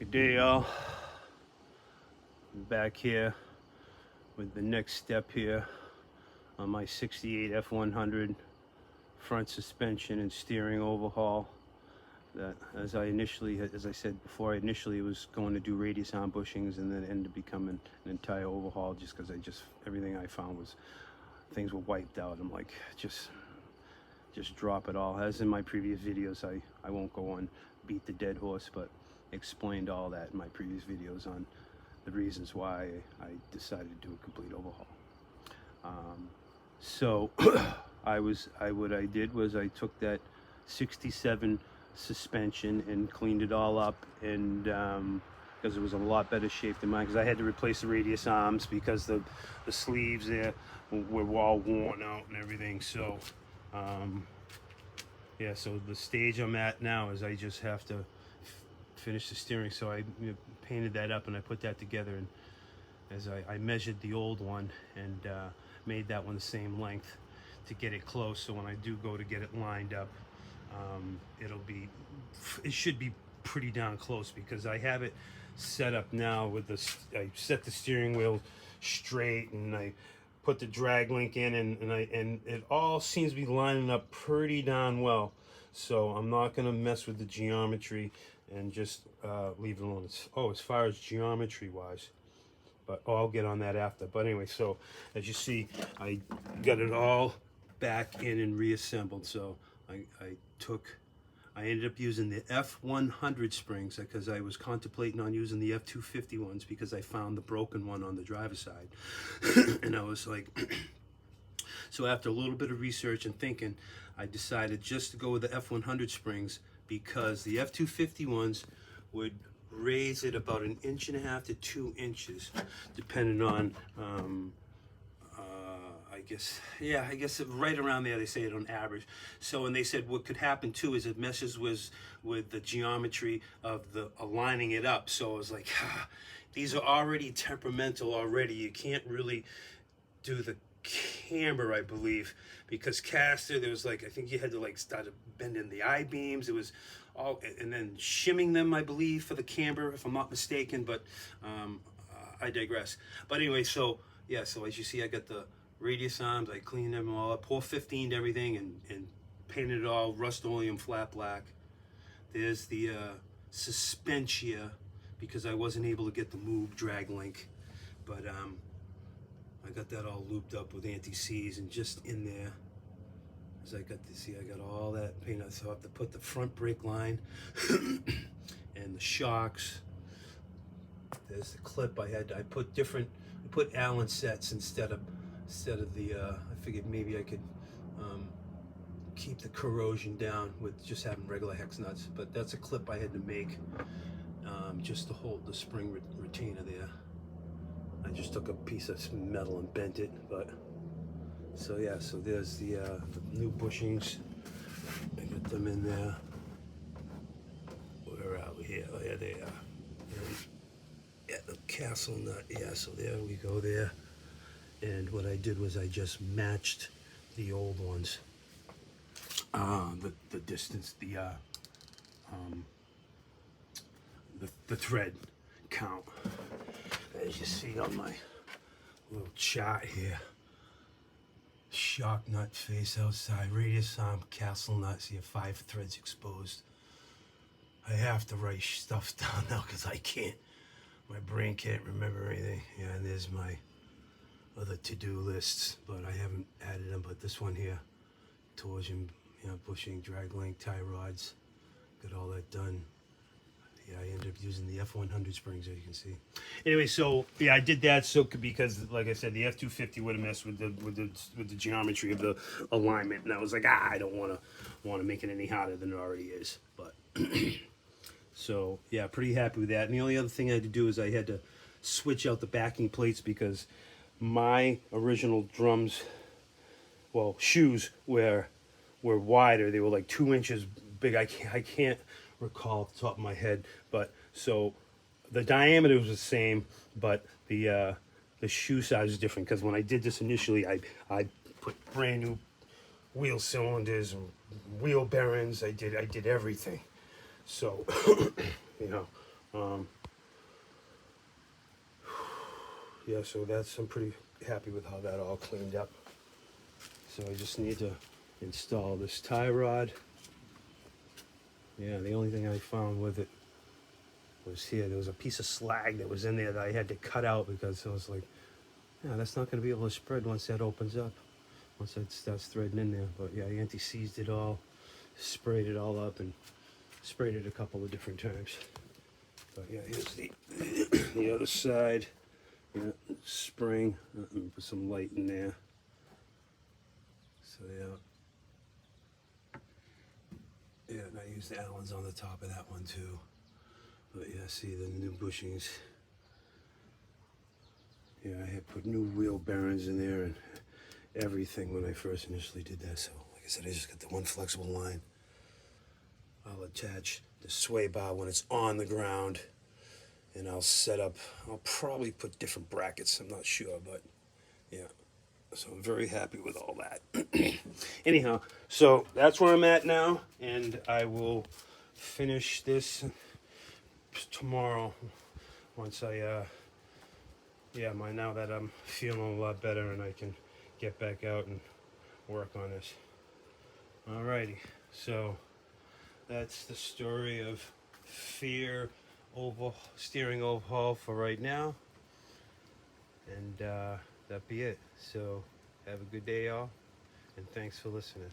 Good day, y'all. I'm back here with the next step here on my 68 F100 front suspension and steering overhaul. That, as I said before, I initially was going to do radius arm bushings, and then ended up becoming an entire overhaul, just because everything I found was, things were wiped out. I'm like, just drop it all. As in my previous videos, I won't go on beat the dead horse, but explained all that in my previous videos on the reasons why I decided to do a complete overhaul. So what I did was I took that 67 suspension and cleaned it all up, and because it was in a lot better shape than mine, because I had to replace the radius arms because the sleeves there were all worn out and everything. So yeah, so the stage I'm at now is I just have to finish the steering. So I painted that up and I put that together, and as I measured the old one and made that one the same length to get it close, so when I do go to get it lined up, it should be pretty darn close, because I have it set up now with I set the steering wheel straight, and I put the drag link in, and it all seems to be lining up pretty darn well. So I'm not going to mess with the geometry and just leave it alone. As far as geometry wise, but I'll get on that after. But anyway, so as you see, I got it all back in and reassembled. So I ended up using the F100 springs, because I was contemplating on using the F250 ones, because I found the broken one on the driver's side. And I was like, so after a little bit of research and thinking, I decided just to go with the F100 springs, because the F250 ones would raise it about 1.5 inches to 2 inches, depending on, I guess right around there, they say it on average. So, and they said what could happen too is it messes with the geometry of the aligning it up. So I was like, these are already temperamental already. You can't really do the camber, I believe, because caster, there was like, I think you had to like start bending the I-beams. It was all, and then shimming them, I believe, for the camber, if I'm not mistaken, but I digress. But anyway, so yeah, so as you see, I got the radius arms, I cleaned them all up, 415'd everything, and painted it all Rust-Oleum flat black. There's the Suspensia, because I wasn't able to get the MOOG drag link, but I got that all looped up with anti-seize, and just in there, as I got to see, I got all that paint. So I have to put the front brake line and the shocks. There's the clip I put Allen sets instead of the, I figured maybe I could keep the corrosion down with just having regular hex nuts, but that's a clip I had to make just to hold the spring retainer there. I just took a piece of metal and bent it, but so yeah, so there's the new bushings. I got them in there. Where are we here? Oh yeah, they are. Yeah, the castle nut. Yeah, so there we go there. And what I did was I just matched the old ones. The distance, the thread count. As you see on my little chart here, shock nut face outside, radius arm, castle nuts, you have 5 threads exposed. I have to write stuff down now because my brain can't remember anything. Yeah, and there's my other to-do lists, but I haven't added them. But this one here, torsion, bushing, drag link, tie rods, got all that done. Yeah, I ended up using the F100 springs, as you can see. Anyway, so yeah, I did that because, like I said, the F250 would have messed with the geometry of the alignment, and I was like, I don't want to make it any harder than it already is. But so yeah, pretty happy with that. And the only other thing I had to do is I had to switch out the backing plates, because my original drums, well, shoes were wider. They were like 2 inches big. I can't recall off the top of my head, but so the diameter was the same, but the shoe size is different, because when I did this initially, I put brand new wheel cylinders and wheel bearings. I did everything. So Yeah, so I'm pretty happy with how that all cleaned up. So I just need to install this tie rod. Yeah, the only thing I found with it was here. There was a piece of slag that was in there that I had to cut out because I was like, yeah, that's not going to be able to spread once that opens up, once that starts threading in there. But yeah, I anti-seized it all, sprayed it all up, and sprayed it a couple of different times. But yeah, here's the other side. Yeah, spring. Put some light in there. So yeah, and I used the Allens on the top of that one too. But yeah, see the new bushings. Yeah, I had put new wheel bearings in there and everything when I first initially did that. So like I said, I just got the one flexible line. I'll attach the sway bar when it's on the ground, and I'll probably put different brackets, I'm not sure, but yeah. So I'm very happy with all that. Anyhow, so that's where I'm at now, and I will finish this tomorrow once I, now that I'm feeling a lot better and I can get back out and work on this. Alrighty, so that's the story of Fear steering overhaul for right now, and that be it. So have a good day, y'all, and thanks for listening.